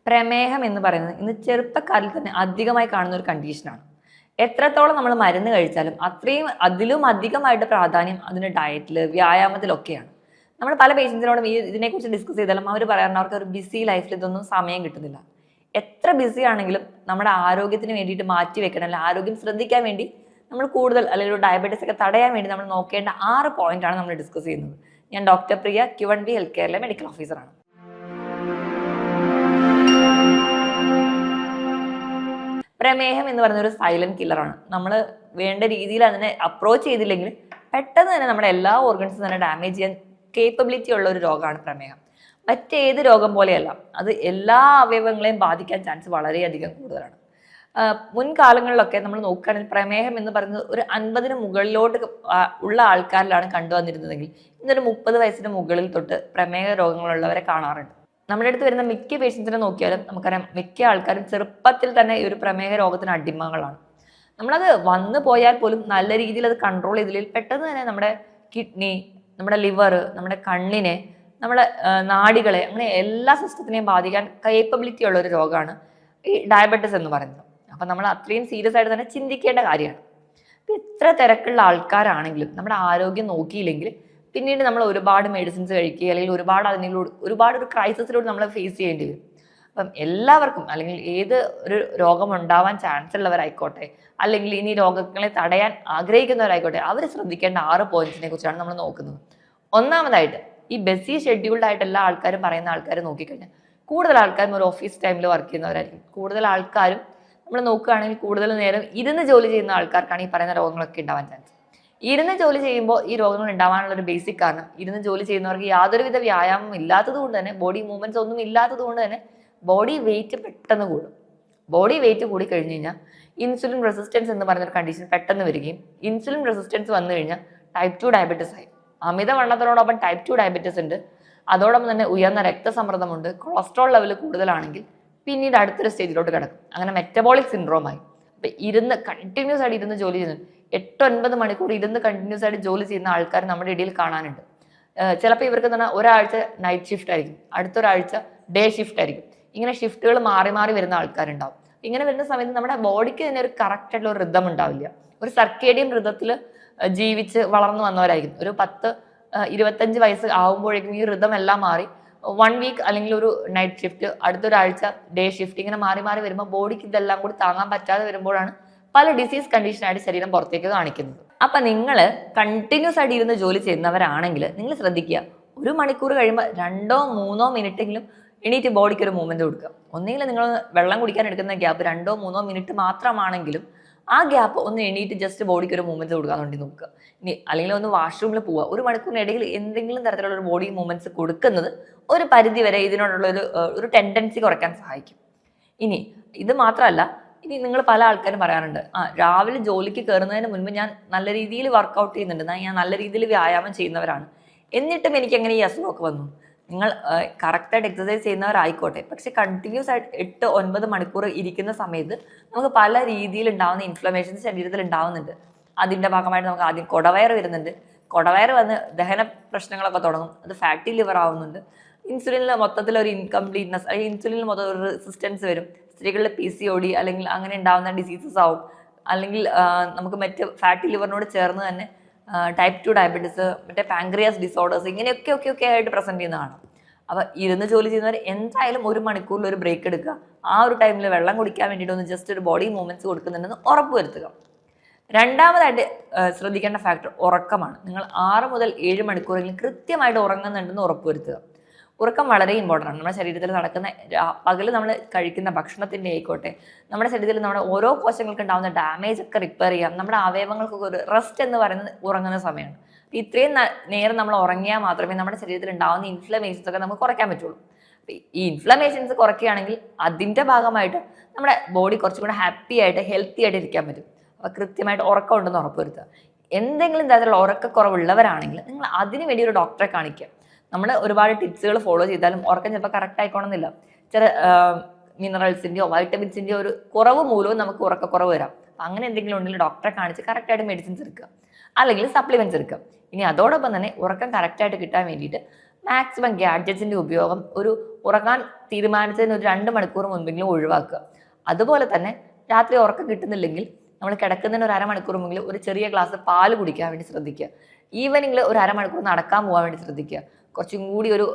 പ്രമേഹം എന്ന് പറയുന്നത് ഇന്ന് ചെറുപ്പക്കാരിൽ തന്നെ അധികമായി കാണുന്ന ഒരു കണ്ടീഷനാണ്. എത്രത്തോളം നമ്മൾ മരുന്ന് കഴിച്ചാലും അത്രയും അതിലും അധികമായിട്ട് പ്രാധാന്യം അതിന് ഡയറ്റിൽ വ്യായാമത്തിലൊക്കെയാണ്. നമ്മൾ പല പേഷ്യൻസിനോടും ഇതിനെക്കുറിച്ച് ഡിസ്കസ് ചെയ്താലും അവർ പറയാറുണ്ട് അവർക്ക് ഒരു ബിസി ലൈഫിൽ ഇതൊന്നും സമയം കിട്ടുന്നില്ല. എത്ര ബിസി ആണെങ്കിലും നമ്മുടെ ആരോഗ്യത്തിന് വേണ്ടിയിട്ട് മാറ്റി വെക്കണം, അല്ലെങ്കിൽ ആരോഗ്യം ശ്രദ്ധിക്കാൻ വേണ്ടി നമ്മൾ കൂടുതൽ അല്ലെങ്കിൽ ഒരു ഡയബറ്റീസ് ഒക്കെ തടയാൻ വേണ്ടി നമ്മൾ നോക്കേണ്ട 6 പോയിന്റാണ് നമ്മൾ ഡിസ്കസ് ചെയ്യുന്നത്. ഞാൻ ഡോക്ടർ പ്രിയ, Q1B ഹെൽത്ത് കെയറിലെ മെഡിക്കൽ ഓഫീസറാണ്. പ്രമേഹം എന്ന് പറയുന്ന ഒരു സൈലന്റ് കില്ലറാണ്. നമ്മൾ വേണ്ട രീതിയിൽ അതിനെ അപ്രോച്ച് ചെയ്തില്ലെങ്കിൽ പെട്ടെന്ന് തന്നെ നമ്മുടെ എല്ലാ ഓർഗൻസും തന്നെ ഡാമേജ് ചെയ്യാൻ കേപ്പബിലിറ്റി ഉള്ള ഒരു രോഗമാണ് പ്രമേഹം. മറ്റേത് രോഗം പോലെയല്ല, അത് എല്ലാ അവയവങ്ങളെയും ബാധിക്കാൻ ചാൻസ് വളരെയധികം കൂടുതലാണ്. മുൻകാലങ്ങളിലൊക്കെ നമ്മൾ നോക്കുകയാണെങ്കിൽ പ്രമേഹം എന്ന് പറയുന്നത് ഒരു 50-ന് മുകളിലോട്ട് ഉള്ള ആൾക്കാരിലാണ് കണ്ടുവന്നിരുന്നതെങ്കിൽ ഇന്നൊരു 30 വയസ്സിന് മുകളിൽ തൊട്ട് പ്രമേഹ രോഗങ്ങളുള്ളവരെ കാണാറുണ്ട്. നമ്മുടെ അടുത്ത് വരുന്ന മിക്ക പേഷ്യൻസിനെ നോക്കിയാലും നമുക്കറിയാം മിക്ക ആൾക്കാരും ചെറുപ്പത്തിൽ തന്നെ ഈ ഒരു പ്രമേഹ രോഗത്തിന് അടിമകളാണ്. നമ്മളത് വന്നു പോയാൽ പോലും നല്ല രീതിയിൽ അത് കൺട്രോൾ ചെയ്തില്ലെങ്കിൽ പെട്ടെന്ന് തന്നെ നമ്മുടെ കിഡ്നി, നമ്മുടെ ലിവർ, നമ്മുടെ കണ്ണിനെ, നമ്മുടെ നാഡികളെ, അങ്ങനെ എല്ലാ സിസ്റ്റത്തിനെയും ബാധിക്കാൻ കേപ്പബിലിറ്റി ഉള്ള ഒരു രോഗമാണ് ഈ ഡയബറ്റിസ് എന്ന് പറയുന്നത്. അപ്പം നമ്മൾ അത്രയും സീരിയസ് ആയിട്ട് തന്നെ ചിന്തിക്കേണ്ട കാര്യമാണ്. ഇപ്പം എത്ര തിരക്കുള്ള ആൾക്കാരാണെങ്കിലും നമ്മുടെ ആരോഗ്യം നോക്കിയില്ലെങ്കിൽ പിന്നീട് നമ്മൾ ഒരുപാട് മെഡിസിൻസ് കഴിക്കുക, അല്ലെങ്കിൽ ഒരുപാട് ഒരു ക്രൈസിസിലൂടെ നമ്മൾ ഫേസ് ചെയ്യേണ്ടി വരും. അപ്പം എല്ലാവർക്കും, അല്ലെങ്കിൽ ഏത് ഒരു രോഗം ഉണ്ടാവാൻ ചാൻസ് ഉള്ളവരായിക്കോട്ടെ, അല്ലെങ്കിൽ ഇനി രോഗങ്ങളെ തടയാൻ ആഗ്രഹിക്കുന്നവരായിക്കോട്ടെ, അവർ ശ്രദ്ധിക്കേണ്ട 6 പോയിന്റ്സിനെ കുറിച്ചാണ് നമ്മൾ നോക്കുന്നത്. ഒന്നാമതായിട്ട്, ഈ ബിസി ഷെഡ്യൂൾഡ് ആയിട്ട് എല്ലാ ആൾക്കാരും പറയുന്ന ആൾക്കാർ നോക്കിക്കഴിഞ്ഞാൽ കൂടുതൽ ആൾക്കാരും ഒരു ഓഫീസ് ടൈമിൽ വർക്ക് ചെയ്യുന്നവരായിരിക്കും. കൂടുതൽ ആൾക്കാരും നമ്മൾ നോക്കുകയാണെങ്കിൽ കൂടുതൽ നേരം ഇരുന്ന് ജോലി ചെയ്യുന്ന ആൾക്കാർക്കാണ് ഈ പറയുന്ന രോഗങ്ങളൊക്കെ ഉണ്ടാവാൻ ചാൻസ്. ഇരുന്ന് ജോലി ചെയ്യുമ്പോൾ ഈ രോഗങ്ങൾ ഉണ്ടാവാനുള്ള ഒരു ബേസിക് കാരണം, ഇരുന്ന് ജോലി ചെയ്യുന്നവർക്ക് യാതൊരുവിധ വ്യായാമം ഇല്ലാത്തത് കൊണ്ട് തന്നെ, ബോഡി മൂവ്മെന്റ്സ് ഒന്നും ഇല്ലാത്തത് കൊണ്ട് തന്നെ ബോഡി വെയിറ്റ് പെട്ടെന്ന് കൂടും. ബോഡി വെയിറ്റ് കൂടി കഴിഞ്ഞ് കഴിഞ്ഞാൽ ഇൻസുലിൻ റെസിസ്റ്റൻസ് എന്ന് പറയുന്നൊരു കണ്ടീഷൻ പെട്ടെന്ന് വരികയും, ഇൻസുലിൻ റെസിസ്റ്റൻസ് വന്നു കഴിഞ്ഞാൽ ടൈപ്പ് 2 ഡയബറ്റീസ് ആയി. അമിതവണ്ണത്തിനോടൊപ്പം ടൈപ്പ് 2 ഡയബറ്റീസ് ഉണ്ട്. അതോടൊപ്പം തന്നെ ഉയർന്ന രക്തസമ്മർദ്ദമുണ്ട്. കൊളസ്ട്രോൾ ലെവൽ കൂടുതലാണെങ്കിൽ പിന്നീട് അടുത്തൊരു സ്റ്റേജിലോട്ട് കിടക്കും. അങ്ങനെ മെറ്റബോളിക് സിൻഡ്രോമായി. അപ്പം കണ്ടിന്യൂസ് ആയിട്ട് ഇരുന്ന് ജോലി ചെയ്യുന്നുണ്ട്. 8-9 മണിക്കൂർ ഇരുന്ന് കണ്ടിന്യൂസ് ആയിട്ട് ജോലി ചെയ്യുന്ന ആൾക്കാർ നമ്മുടെ ഇടയിൽ കാണാനുണ്ട്. ചിലപ്പോൾ ഇവർക്ക് തന്നെ ഒരാഴ്ച നൈറ്റ് ഷിഫ്റ്റ് ആയിരിക്കും, അടുത്തൊരാഴ്ച ഡേ ഷിഫ്റ്റ് ആയിരിക്കും. ഇങ്ങനെ ഷിഫ്റ്റുകൾ മാറി മാറി വരുന്ന ആൾക്കാരുണ്ടാവും. ഇങ്ങനെ വരുന്ന സമയത്ത് നമ്മുടെ ബോഡിക്ക് തന്നെ ഒരു കറക്റ്റ് ആയിട്ടുള്ള ഒരു റിതം ഉണ്ടാവില്ല. ഒരു സർക്കേഡിയൻ റിതത്തിൽ ജീവിച്ച് വളർന്നു വന്നവരായിരിക്കും. ഒരു 10-25 വയസ്സ് ആകുമ്പോഴേക്കും ഈ റിതം എല്ലാം മാറി 1 വീക്ക് അല്ലെങ്കിൽ ഒരു നൈറ്റ് ഷിഫ്റ്റ്, അടുത്തൊരാഴ്ച ഡേ ഷിഫ്റ്റ്, ഇങ്ങനെ മാറി മാറി വരുമ്പോൾ ബോഡിക്ക് ഇതെല്ലാം കൂടി താങ്ങാൻ പറ്റാതെ വരുമ്പോഴാണ് പല ഡിസീസ് കണ്ടീഷനായിട്ട് ശരീരം പുറത്തേക്ക് കാണിക്കുന്നത്. അപ്പൊ നിങ്ങൾ കണ്ടിന്യൂസ് ആയിട്ട് ഇരുന്ന് ജോലി ചെയ്യുന്നവരാണെങ്കിൽ നിങ്ങൾ ശ്രദ്ധിക്കുക, 1 മണിക്കൂർ കഴിയുമ്പോൾ 2-3 മിനിറ്റെങ്കിലും എണീറ്റ് ബോഡിക്ക് ഒരു മൂവ്മെന്റ് കൊടുക്കുക. ഒന്നുകിൽ നിങ്ങൾ വെള്ളം കുടിക്കാൻ എടുക്കുന്ന ഗ്യാപ്പ് 2-3 മിനിറ്റ് മാത്രമാണെങ്കിലും ആ ഗ്യാപ്പ് ഒന്ന് എണീറ്റ് ജസ്റ്റ് ബോഡിക്ക് ഒരു മൂവ്മെന്റ് കൊടുക്കാൻ വേണ്ടി നോക്കുക. ഇനി അല്ലെങ്കിൽ ഒന്ന് വാഷ്റൂമിൽ പോവുക. 1 മണിക്കൂറിനിടയിൽ എന്തെങ്കിലും തരത്തിലുള്ള ഒരു ബോഡി മൂവ്മെന്റ്സ് കൊടുക്കുന്നത് ഒരു പരിധി വരെ ഇതിനോടുള്ള ഒരു ടെൻഡൻസി കുറയ്ക്കാൻ സഹായിക്കും. ഇനി ഇത് മാത്രമല്ല, ഇനി നിങ്ങൾ പല ആൾക്കാരും പറയാറുണ്ട്, രാവിലെ ജോലിക്ക് കയറുന്നതിന് മുൻപ് ഞാൻ നല്ല രീതിയിൽ വർക്കൗട്ട് ചെയ്യുന്നുണ്ട്, ഞാൻ നല്ല രീതിയിൽ വ്യായാമം ചെയ്യുന്നവരാണ്, എന്നിട്ടും എനിക്ക് എങ്ങനെ ഈ അസുഖമൊക്കെ വന്നു? നിങ്ങൾ കറക്റ്റായിട്ട് എക്സസൈസ് ചെയ്യുന്നവരായിക്കോട്ടെ, പക്ഷെ കണ്ടിന്യൂസ് ആയിട്ട് 8-9 മണിക്കൂർ ഇരിക്കുന്ന സമയത്ത് നമുക്ക് പല രീതിയിൽ ഉണ്ടാവുന്ന ഇൻഫ്ലമേഷൻസ് ശരീരത്തിൽ ഉണ്ടാവുന്നുണ്ട്. അതിൻ്റെ ഭാഗമായിട്ട് നമുക്ക് ആദ്യം കുടവയർ വരുന്നുണ്ട്. കുടവയർ വന്ന് ദഹന പ്രശ്നങ്ങളൊക്കെ തുടങ്ങും. അത് ഫാറ്റി ലിവർ ആവുന്നുണ്ട്. ഇൻസുലിനിൽ മൊത്തത്തിൽ ഒരു ഇൻകംപ്ലീറ്റ്നെസ്, അല്ലെങ്കിൽ ഇൻസുലിനിൽ മൊത്തം ഒരു റെസിസ്റ്റൻസ് വരും. സ്ത്രീകളിലെ PCOD അല്ലെങ്കിൽ അങ്ങനെ ഉണ്ടാവുന്ന ഡിസീസസ് ആവും. അല്ലെങ്കിൽ നമുക്ക് മറ്റ് ഫാറ്റി ലിവറിനോട് ചേർന്ന് തന്നെ ടൈപ്പ് 2 ഡയബറ്റീസ്, മറ്റേ പാങ്ക്രിയാസ് ഡിസോർഡേഴ്സ്, ഇങ്ങനെയൊക്കെ ആയിട്ട് പ്രസന്റ് ചെയ്യുന്നതാണ്. അപ്പോൾ ഇരുന്ന് ജോലി ചെയ്യുന്നവർ എന്തായാലും 1 മണിക്കൂറിൽ ഒരു ബ്രേക്ക് എടുക്കുക. ആ ഒരു ടൈമിൽ വെള്ളം കുടിക്കാൻ വേണ്ടിയിട്ട് ഒന്ന് ജസ്റ്റ് ഒരു ബോഡി മൂവ്മെന്റ്സ് കൊടുക്കുന്നുണ്ടെന്ന് ഉറപ്പുവരുത്തുക. രണ്ടാമതായിട്ട് ശ്രദ്ധിക്കേണ്ട ഫാക്ടർ ഉറക്കമാണ്. നിങ്ങൾ 6 മുതൽ 7 മണിക്കൂറെങ്കിലും കൃത്യമായിട്ട് ഉറങ്ങുന്നുണ്ടെന്ന് ഉറപ്പുവരുത്തുക. ഉറക്കം വളരെ ഇമ്പോർട്ടൻ്റ് ആണ്. നമ്മുടെ ശരീരത്തിൽ നടക്കുന്ന പകൽ നമ്മൾ കഴിക്കുന്ന ഭക്ഷണത്തിൻ്റെ ആയിക്കോട്ടെ, നമ്മുടെ ശരീരത്തിൽ നമ്മുടെ ഓരോ കോശങ്ങൾക്ക് ഉണ്ടാകുന്ന ഡാമേജ് ഒക്കെ റിപ്പയർ ചെയ്യാം. നമ്മുടെ അവയവങ്ങൾക്കൊക്കെ ഒരു റെസ്റ്റ് എന്ന് പറയുന്നത് ഉറങ്ങുന്ന സമയമാണ്. ഇത്രയും നേരം നമ്മൾ ഉറങ്ങിയാൽ മാത്രമേ നമ്മുടെ ശരീരത്തിൽ ഉണ്ടാകുന്ന ഇൻഫ്ലമേഷൻസ് ഒക്കെ നമുക്ക് കുറയ്ക്കാൻ പറ്റുള്ളൂ. ഈ ഇൻഫ്ലമേഷൻസ് കുറയ്ക്കുകയാണെങ്കിൽ അതിൻ്റെ ഭാഗമായിട്ട് നമ്മുടെ ബോഡി കുറച്ചും കൂടെ ഹാപ്പി ആയിട്ട് ഹെൽത്തി ആയിട്ട് ഇരിക്കാൻ പറ്റും. അപ്പോൾ കൃത്യമായിട്ട് ഉറക്കം ഉണ്ടെന്ന് ഉറപ്പുവരുത്തുക. എന്തെങ്കിലും തരത്തിലുള്ള ഉറക്കക്കുറവുള്ളവരാണെങ്കിൽ നിങ്ങൾ അതിന് വേണ്ടി ഒരു ഡോക്ടറെ കാണിക്കുക. നമ്മൾ ഒരുപാട് ടിപ്സുകൾ ഫോളോ ചെയ്താലും ഉറക്കം ചിലപ്പോൾ കറക്റ്റ് ആയിക്കോണമെന്നില്ല. ചില മിനറൽസിൻ്റെയോ വൈറ്റമിൻസിൻ്റെയോ ഒരു കുറവ് മൂലവും നമുക്ക് ഉറക്കക്കുറവ് വരാം. അങ്ങനെ എന്തെങ്കിലും ഉണ്ടെങ്കിൽ ഡോക്ടറെ കാണിച്ച് കറക്റ്റായിട്ട് മെഡിസിൻസ് എടുക്കുക, അല്ലെങ്കിൽ സപ്ലിമെന്റ്സ് എടുക്കുക. ഇനി അതോടൊപ്പം തന്നെ ഉറക്കം കറക്റ്റായിട്ട് കിട്ടാൻ വേണ്ടിയിട്ട് മാക്സിമം ഗാഡ്ജറ്റ്സിന്റെ ഉപയോഗം ഒരു ഉറങ്ങാൻ തീരുമാനിച്ചതിന് ഒരു 2 മണിക്കൂർ മുൻപെങ്കിലും ഒഴിവാക്കുക. അതുപോലെ തന്നെ രാത്രി ഉറക്കം കിട്ടുന്നില്ലെങ്കിൽ നമ്മൾ കിടക്കുന്നതിന് ഒരു അരമണിക്കൂർ മുമ്പെങ്കിലും ഒരു ചെറിയ ഗ്ലാസ് പാല് കുടിക്കാൻ വേണ്ടി ശ്രദ്ധിക്കുക. ഈവനിങ്ങിൽ ഒരു അരമണിക്കൂർ നടക്കാൻ പോകാൻ വേണ്ടി ശ്രദ്ധിക്കുക. കുറച്ചും കൂടി ഒരു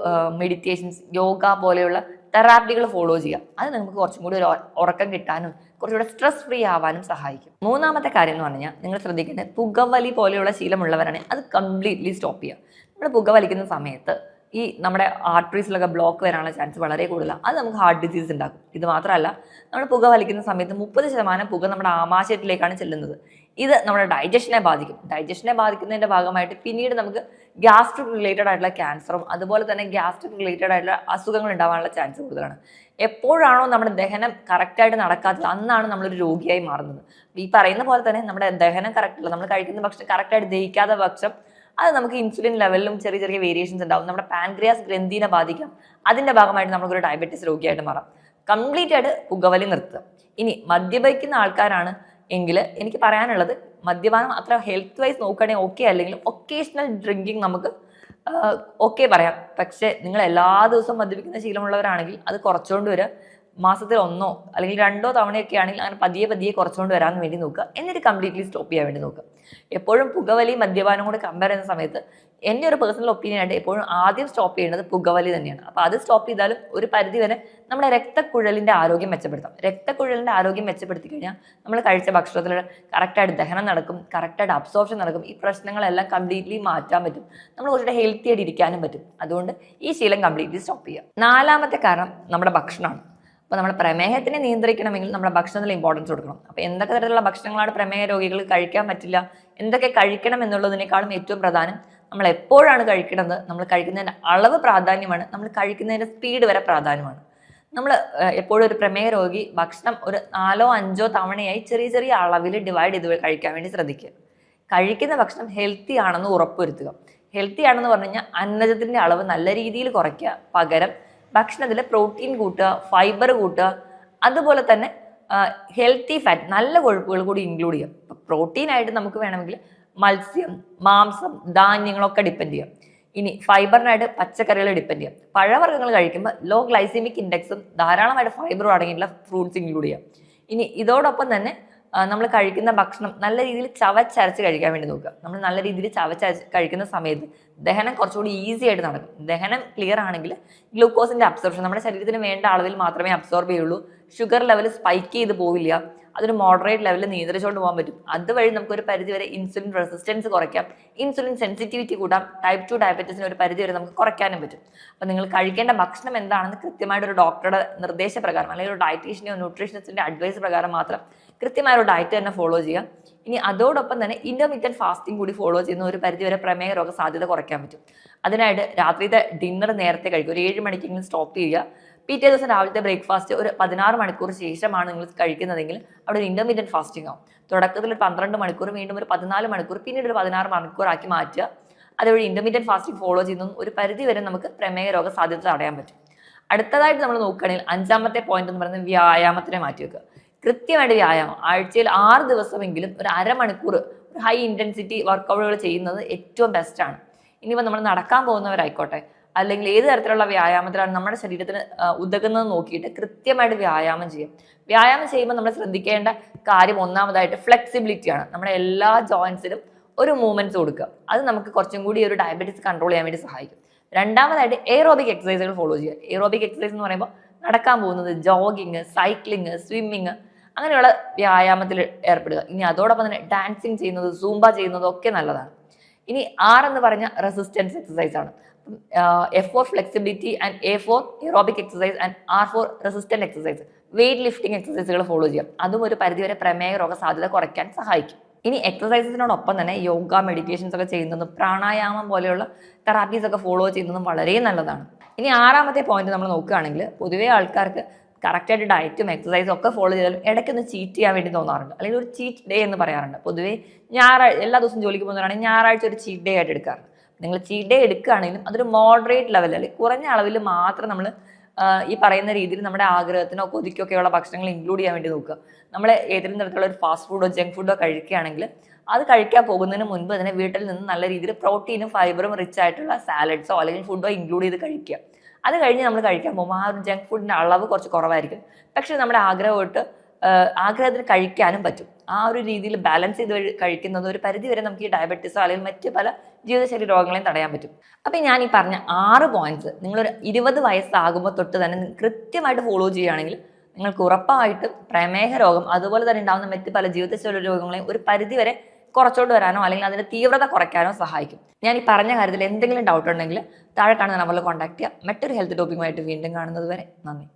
മെഡിറ്റേഷൻസ്, യോഗ പോലെയുള്ള തെറാപ്പികൾ ഫോളോ ചെയ്യുക. അത് നമുക്ക് കുറച്ചും കൂടി ഒരു ഉറക്കം കിട്ടാനും കുറച്ചുകൂടെ സ്ട്രെസ് ഫ്രീ ആവാനും സഹായിക്കും. മൂന്നാമത്തെ കാര്യം എന്ന് പറഞ്ഞാൽ നിങ്ങൾ ശ്രദ്ധിക്കേണ്ടത് പുകവലി പോലെയുള്ള ശീലമുള്ളവരാണെങ്കിൽ അത് കംപ്ലീറ്റ്ലി സ്റ്റോപ്പ് ചെയ്യുക. നമ്മൾ പുക വലിക്കുന്ന സമയത്ത് ഈ നമ്മുടെ ആർട്ടറീസിലൊക്കെ ബ്ലോക്ക് വരാനുള്ള ചാൻസ് വളരെ കൂടുതലാണ്. അത് നമുക്ക് ഹാർട്ട് ഡിസീസ് ഉണ്ടാക്കും. ഇത് മാത്രമല്ല, നമ്മൾ പുക വലിക്കുന്ന സമയത്ത് 30% പുക നമ്മുടെ ആമാശയത്തിലേക്കാണ് ചെല്ലുന്നത്. ഇത് നമ്മുടെ ഡൈജഷനെ ബാധിക്കും. ഡൈജഷനെ ബാധിക്കുന്നതിന്റെ ഭാഗമായിട്ട് പിന്നീട് നമുക്ക് ഗ്യാസ്ട്രിക് റിലേറ്റഡ് ആയിട്ടുള്ള ക്യാൻസറും അതുപോലെ തന്നെ ഗ്യാസ്ട്രിക് റിലേറ്റഡ് ആയിട്ടുള്ള അസുഖങ്ങൾ ഉണ്ടാവാനുള്ള ചാൻസ് കൂടുതലാണ്. എപ്പോഴാണോ നമ്മുടെ ദഹനം കറക്റ്റായിട്ട് നടക്കാത്തത് അന്നാണ് നമ്മളൊരു രോഗിയായി മാറുന്നത്. ഈ പറയുന്ന പോലെ തന്നെ നമ്മുടെ ദഹനം കറക്റ്റല്ല, നമ്മൾ കഴിക്കുന്ന ഭക്ഷണം കറക്റ്റായിട്ട് ദഹിക്കാത്ത പക്ഷം അത് നമുക്ക് ഇൻസുലിൻ ലെവലിലും ചെറിയ ചെറിയ വേരിയേഷൻസ് ഉണ്ടാവും. നമ്മുടെ പാൻക്രിയാസ് ഗ്രന്ഥിനെ ബാധിക്കാം. അതിന്റെ ഭാഗമായിട്ട് നമുക്കൊരു ഡയബറ്റീസ് രോഗിയായിട്ട് മാറാം. കംപ്ലീറ്റ് ആയിട്ട് പുകവലി നിർത്തുക. ഇനി മദ്യപിക്കുന്ന ആൾക്കാരാണ് എങ്കിൽ എനിക്ക് പറയാനുള്ളത്, മദ്യപാനം അത്ര ഹെൽത്ത് വൈസ് നോക്കുകയാണെങ്കിൽ ഓക്കെ, അല്ലെങ്കിൽ ഒക്കേഷണൽ ഡ്രിങ്കിങ് നമുക്ക് ഓക്കെ പറയാം. പക്ഷെ നിങ്ങൾ എല്ലാ ദിവസവും മദ്യപിക്കുന്ന ശീലമുള്ളവരാണെങ്കിൽ അത് കുറച്ചുകൊണ്ട് വരിക. മാസത്തിൽ 1 അല്ലെങ്കിൽ 2 തവണയൊക്കെ ആണെങ്കിൽ അങ്ങനെ പതിയെ പതിയെ കുറച്ചുകൊണ്ട് വരാൻ വേണ്ടി നോക്കുക. എന്നിട്ട് കംപ്ലീറ്റ്ലി സ്റ്റോപ്പ് ചെയ്യാൻ വേണ്ടി നോക്കുക. എപ്പോഴും പുകവലി മദ്യപാനം കൂടെ കമ്പയർ ചെയ്യുന്ന സമയത്ത് എൻ്റെ ഒരു പേഴ്സണൽ ഒപ്പീനിയൻ ആയിട്ട് എപ്പോഴും ആദ്യം സ്റ്റോപ്പ് ചെയ്യേണ്ടത് പുകവലി തന്നെയാണ്. അപ്പോൾ അത് സ്റ്റോപ്പ് ചെയ്താലും ഒരു പരിധി വരെ നമ്മുടെ രക്തക്കുഴലിൻ്റെ ആരോഗ്യം മെച്ചപ്പെടുത്താം. രക്തക്കുഴലിൻ്റെ ആരോഗ്യം മെച്ചപ്പെടുത്തി കഴിഞ്ഞാൽ നമ്മൾ കഴിച്ച ഭക്ഷണത്തിൽ കറക്റ്റായിട്ട് ദഹനം നടക്കും, കറക്റ്റായിട്ട് അബ്സോർപ്ഷൻ നടക്കും. ഈ പ്രശ്നങ്ങളെല്ലാം കംപ്ലീറ്റ്ലി മാറ്റാൻ പറ്റും. നമ്മൾ കുറച്ചുകൂടെ ഹെൽത്തി ആയിട്ട് ഇരിക്കാനും പറ്റും. അതുകൊണ്ട് ഈ ശീലം കംപ്ലീറ്റ്ലി സ്റ്റോപ്പ് ചെയ്യുക. 4ാമത്തെ കാരണം നമ്മുടെ ഭക്ഷണമാണ്. അപ്പോൾ നമ്മുടെ പ്രമേഹത്തിനെ നിയന്ത്രിക്കണമെങ്കിൽ നമ്മുടെ ഭക്ഷണത്തിൽ ഇമ്പോർട്ടൻസ് കൊടുക്കണം. അപ്പോൾ എന്തൊക്കെ തരത്തിലുള്ള ഭക്ഷണങ്ങളാണ് പ്രമേഹ രോഗികൾ കഴിക്കാൻ പറ്റില്ല, എന്തൊക്കെ കഴിക്കണം എന്നുള്ളതിനേക്കാളും ഏറ്റവും പ്രധാനം നമ്മൾ എപ്പോഴാണ് കഴിക്കുന്നത്, നമ്മൾ കഴിക്കുന്നതിൻ്റെ അളവ് പ്രാധാന്യമാണ്, നമ്മൾ കഴിക്കുന്നതിൻ്റെ സ്പീഡ് വരെ പ്രാധാന്യമാണ്. നമ്മൾ എപ്പോഴും ഒരു പ്രമേഹ രോഗി ഭക്ഷണം ഒരു 4-5 തവണയായി ചെറിയ ചെറിയ അളവിൽ ഡിവൈഡ് ചെയ്ത് കഴിക്കാൻ വേണ്ടി ശ്രദ്ധിക്കുക. കഴിക്കുന്ന ഭക്ഷണം ഹെൽത്തി ആണെന്ന് ഉറപ്പുവരുത്തുക. ഹെൽത്തി ആണെന്ന് പറഞ്ഞു കഴിഞ്ഞാൽ അന്നജത്തിൻ്റെ അളവ് നല്ല രീതിയിൽ കുറയ്ക്കുക. പകരം ഭക്ഷണത്തിൽ പ്രോട്ടീൻ കൂട്ടുക, ഫൈബർ കൂട്ടുക, അതുപോലെ തന്നെ ഹെൽത്തി ഫാറ്റ്, നല്ല കൊഴുപ്പുകൾ കൂടി ഇൻക്ലൂഡ് ചെയ്യാം. പ്രോട്ടീനായിട്ട് നമുക്ക് വേണമെങ്കിൽ മത്സ്യം, മാംസം, ധാന്യങ്ങളൊക്കെ ഡിപ്പെൻഡ് ചെയ്യാം. ഇനി ഫൈബറിനായിട്ട് പച്ചക്കറികൾ ഡിപ്പെൻഡ് ചെയ്യാം. പഴവർഗ്ഗങ്ങൾ കഴിക്കുമ്പോൾ ലോ ഗ്ലൈസീമിക് ഇൻഡെക്സും ധാരാളമായിട്ട് ഫൈബറും അടങ്ങിയിട്ടുള്ള ഫ്രൂട്ട്സ് ഇൻക്ലൂഡ് ചെയ്യാം. ഇനി ഇതോടൊപ്പം തന്നെ നമ്മൾ കഴിക്കുന്ന ഭക്ഷണം നല്ല രീതിയിൽ ചവച്ചരച്ച് കഴിക്കാൻ വേണ്ടി നോക്കുക. നമ്മൾ നല്ല രീതിയിൽ ചവച്ചരച്ച് കഴിക്കുന്ന സമയത്ത് ദഹനം കുറച്ചുകൂടി ഈസി ആയിട്ട് നടക്കും. ദഹനം ക്ലിയർ ആണെങ്കിൽ ഗ്ലൂക്കോസിന്റെ അബ്സോർപ്ഷൻ നമ്മുടെ ശരീരത്തിന് വേണ്ട അളവിൽ മാത്രമേ അബ്സോർബ് ചെയ്യുള്ളൂ. ഷുഗർ ലെവൽ സ്പൈക്ക് ചെയ്ത് പോവില്ല. അതൊരു മോഡറേറ്റ് ലെവലിൽ നിയന്ത്രിച്ചുകൊണ്ട് പോകാൻ പറ്റും. അതുവഴി നമുക്കൊരു പരിധി വരെ ഇൻസുലിൻ റെസിസ്റ്റൻസ് കുറയ്ക്കാം, ഇൻസുലിൻ സെൻസിറ്റിവിറ്റി കൂട്ടാം, ടൈപ്പ് 2 ഡയബറ്റീസിന് ഒരു പരിധി വരെ നമുക്ക് കുറയ്ക്കാനും പറ്റും. അപ്പം നിങ്ങൾ കഴിക്കേണ്ട ഭക്ഷണം എന്താണെന്ന് കൃത്യമായിട്ട് ഒരു ഡോക്ടറുടെ നിർദ്ദേശപ്രകാരം അല്ലെങ്കിൽ ഒരു ഡയറ്റീഷ്യനെയോ ന്യൂട്രീഷനിസ്റ്റിന്റെ അഡ്വൈസ് പ്രകാരം മാത്രം കൃത്യമായ ഒരു ഡയറ്റ് തന്നെ ഫോളോ ചെയ്യുക. ഇനി അതോടൊപ്പം തന്നെ ഇന്റർമീഡിയറ്റ് ഫാസ്റ്റിംഗ് കൂടി ഫോളോ ചെയ്യുന്ന ഒരു പരിധി വരെ പ്രമേഹ രോഗ സാധ്യത കുറയ്ക്കാൻ പറ്റും. അതിനായിട്ട് രാത്രിത്തെ ഡിന്നർ നേരത്തെ കഴിക്കുക. ഒരു 7 മണിക്കെങ്കിലും സ്റ്റോപ്പ് ചെയ്യുക. പിറ്റേ ദിവസം രാവിലത്തെ ബ്രേക്ക്ഫാസ്റ്റ് ഒരു 16 മണിക്കൂർ ശേഷമാണ് നിങ്ങൾ കഴിക്കുന്നതെങ്കിൽ അവിടെ ഒരു ഇന്റർമീഡിയറ്റ് ഫാസ്റ്റിംഗ് ആവും. തുടക്കത്തിൽ ഒരു 12 മണിക്കൂർ, വീണ്ടും ഒരു 14 മണിക്കൂർ, പിന്നീട് ഒരു 16 മണിക്കൂർ ആക്കി മാറ്റുക. അതുവഴി ഇന്റർമീഡിയറ്റ് ഫാസ്റ്റിംഗ് ഫോളോ ചെയ്യുന്നതും ഒരു പരിധി വരെ നമുക്ക് പ്രമേഹ രോഗ സാധ്യത തടയാൻ പറ്റും. അടുത്തതായിട്ട് നമ്മൾ നോക്കുകയാണെങ്കിൽ 5ാമത്തെ പോയിന്റ് എന്ന് പറയുന്നത് വ്യായാമത്തിനെ മാറ്റി വെക്കുക. കൃത്യമായിട്ട് വ്യായാമം ആഴ്ചയിൽ 6 ദിവസമെങ്കിലും ഒരു അരമണിക്കൂർ ഒരു ഹൈ ഇന്റൻസിറ്റി വർക്കൗട്ടുകൾ ചെയ്യുന്നത് ഏറ്റവും ബെസ്റ്റാണ്. ഇനിയിപ്പോൾ നമ്മൾ നടക്കാൻ പോകുന്നവരായിക്കോട്ടെ, അല്ലെങ്കിൽ ഏത് തരത്തിലുള്ള വ്യായാമത്തിലാണ് നമ്മുടെ ശരീരത്തിന് ഉതകുന്നത് നോക്കിയിട്ട് കൃത്യമായിട്ട് വ്യായാമം ചെയ്യും. വ്യായാമം ചെയ്യുമ്പോൾ നമ്മൾ ശ്രദ്ധിക്കേണ്ട കാര്യം ഒന്നാമതായിട്ട് ഫ്ലെക്സിബിലിറ്റിയാണ്. നമ്മുടെ എല്ലാ ജോയിൻസിലും ഒരു മൂവ്മെന്റ്സ് കൊടുക്കുക. അത് നമുക്ക് കുറച്ചും കൂടി ഒരു ഡയബറ്റീസ് കൺട്രോൾ ചെയ്യാൻ വേണ്ടി സഹായിക്കും. രണ്ടാമതായിട്ട് എയറോബിക് എക്സസൈസുകൾ ഫോളോ ചെയ്യുക. എയറോബിക് എക്സസൈസ് എന്ന് പറയുമ്പോൾ നടക്കാൻ പോകുന്നത്, ജോഗിങ്, സൈക്ലിങ്, സ്വിമ്മിങ്, അങ്ങനെയുള്ള വ്യായാമത്തിൽ ഏർപ്പെടുക. ഇനി അതോടൊപ്പം തന്നെ ഡാൻസിങ് ചെയ്യുന്നത്, സൂംബ ചെയ്യുന്നത് ഒക്കെ നല്ലതാണ്. ഇനി R എന്ന് പറഞ്ഞ റെസിസ്റ്റൻസ് എക്സസൈസ് ആണ്. F for flexibility and A for aerobic exercise and R for resistant exercise. Weight lifting എക്സസൈസുകൾ ഫോളോ ചെയ്യാം. അതും ഒരു പരിധിവരെ പ്രമേഹ രോഗ സാധ്യത കുറയ്ക്കാൻ സഹായിക്കും. ഇനി എക്സസൈസിനോടൊപ്പം തന്നെ യോഗ, മെഡിറ്റേഷൻസ് ഒക്കെ ചെയ്യുന്നതും പ്രാണായാമം പോലെയുള്ള തെറാപ്പീസ് ഒക്കെ ഫോളോ ചെയ്യുന്നതും വളരെ നല്ലതാണ്. ഇനി 6ാമത്തെ പോയിന്റ് നമ്മൾ നോക്കുകയാണെങ്കിൽ പൊതുവേ ആൾക്കാർക്ക് കറക്റ്റായിട്ട് ഡയറ്റും എക്സസൈസും ഒക്കെ ഫോളോ ചെയ്താലും ഇടയ്ക്കൊന്ന് ചീറ്റ് ചെയ്യാൻ വേണ്ടി തോന്നാറുണ്ട്, അല്ലെങ്കിൽ ഒരു ചീറ്റ് ഡേ എന്ന് പറയാറുണ്ട്. പൊതുവേ എല്ലാ ദിവസവും ജോലിക്ക് പോകുന്നവരാണെങ്കിൽ ഞായറാഴ്ച ഒരു ചീറ്റ് ഡേ ആയിട്ട് എടുക്കാറുണ്ട്. നിങ്ങൾ ചീറ്റ് ഡേ എടുക്കുകയാണെങ്കിലും അതൊരു മോഡറേറ്റ് ലെവലിൽ, അല്ലെങ്കിൽ കുറഞ്ഞ അളവിൽ മാത്രം നമ്മൾ ഈ പറയുന്ന രീതിയിൽ നമ്മുടെ ആഗ്രഹത്തിനോ കൊതിക്കൊക്കെയുള്ള ഭക്ഷണങ്ങൾ ഇൻക്ലൂഡ് ചെയ്യാൻ വേണ്ടി നോക്കുക. നമ്മൾ ഏതെങ്കിലും തരത്തിലുള്ള ഒരു ഫാസ്റ്റ് ഫുഡോ ജങ്ക് ഫുഡോ കഴിക്കുകയാണെങ്കിൽ അത് കഴിക്കാൻ പോകുന്നതിന് മുൻപ് തന്നെ വീട്ടിൽ നിന്ന് നല്ല രീതിയിൽ പ്രോട്ടീനും ഫൈബറും റിച്ച് ആയിട്ടുള്ള സാലഡ്സോ അല്ലെങ്കിൽ ഫുഡോ ഇൻക്ലൂഡ് ചെയ്ത് കഴിക്കുക. അത് കഴിഞ്ഞ് നമ്മൾ കഴിക്കാൻ പോകുമ്പോൾ ആ ഒരു ജങ്ക് ഫുഡിന്റെ അളവ് കുറച്ച് കുറവായിരിക്കും, പക്ഷെ നമ്മുടെ ആഗ്രഹത്തിന് കഴിക്കാനും പറ്റും. ആ ഒരു രീതിയിൽ ബാലൻസ് ചെയ്ത് കഴിക്കുന്നത് ഒരു പരിധി വരെ നമുക്ക് ഈ ഡയബറ്റീസോ അല്ലെങ്കിൽ മറ്റ് പല ജീവിതശൈലി രോഗങ്ങളെയും തടയാൻ പറ്റും. അപ്പം ഞാൻ ഈ പറഞ്ഞ 6 പോയിന്റ്സ് നിങ്ങളൊരു 20 വയസ്സാകുമ്പോൾ തൊട്ട് തന്നെ കൃത്യമായിട്ട് ഫോളോ ചെയ്യുകയാണെങ്കിൽ നിങ്ങൾക്ക് ഉറപ്പായിട്ടും പ്രമേഹ രോഗം അതുപോലെ തന്നെ ഉണ്ടാകുന്ന മറ്റ് പല ജീവിതശൈലി രോഗങ്ങളെയും ഒരു പരിധി വരെ കുറച്ചോണ്ട് വരാനോ അല്ലെങ്കിൽ അതിന്റെ തീവ്രത കുറയ്ക്കാനോ സഹായിക്കും. ഞാൻ ഈ പറഞ്ഞ കാര്യത്തിൽ എന്തെങ്കിലും ഡൗട്ട് ഉണ്ടെങ്കിൽ താഴെ കാണുന്ന നമ്പറിൽ കോൺടാക്ട് ചെയ്യുക. മറ്റൊരു ഹെൽത്ത് ടോപ്പിക്കുമായിട്ട് വീണ്ടും കാണുന്നത് വരെ നന്ദി.